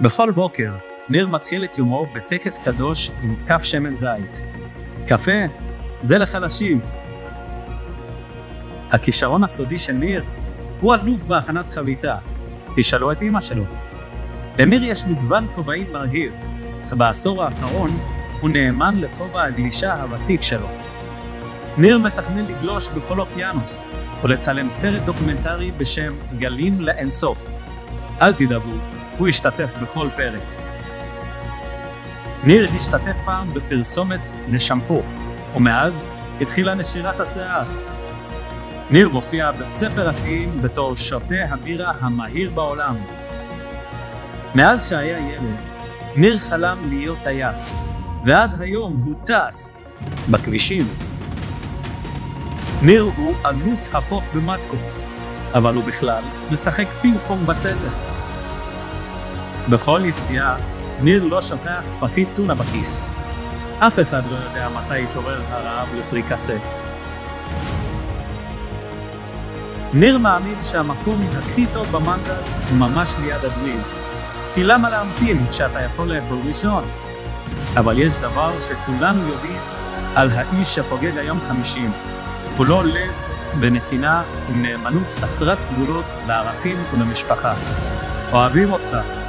בכל בוקר ניר מתחיל את יומו בטקס קדוש עם כף שמן זית. קפה זה לחלשים. הכישרון הסודי של ניר הוא אלוף בהכנת חביתה. תשאלו את אמא שלו. לניר יש מגוון כובעים מרהיב, אך בעשור האחרון הוא נאמן לכובע הגלישה הוותיק שלו. ניר מתכנן לגלוש בכל אוקיינוס ולצלם סרט דוקומנטרי בשם גלים לאינסוף. אל תדאגו, הוא ישתתף בכל פרק. ניר השתתף פעם בפרסומת לשמפו, ומאז התחילה נשירת השיער. ניר מופיע בספר השיאים בתור שותה הבירה המהיר בעולם. מאז שהיה ילד, ניר חלם להיות טייס, ועד היום הוא טס בכבישים. ניר הוא אלוף הפוף במטקו, אבל הוא בכלל משחק פינג פונג בסדר. בכל יציאה, ניר לא שוכח פחית טונה בכיס. אף אחד לא יודע מתי יתעורר הרעב לפריקסה. ניר מאמין שהמקום הכי טוב במנגל הוא ממש ליד הדריל. כי למה להמתין כשאתה יכול לאכול ראשון? אבל יש דבר שכולנו יודעים על האיש שפוגג היום 50. כולו לב ונתינה עם נאמנות חסרת גבולות לערכים ולמשפחה. אוהבים אותך.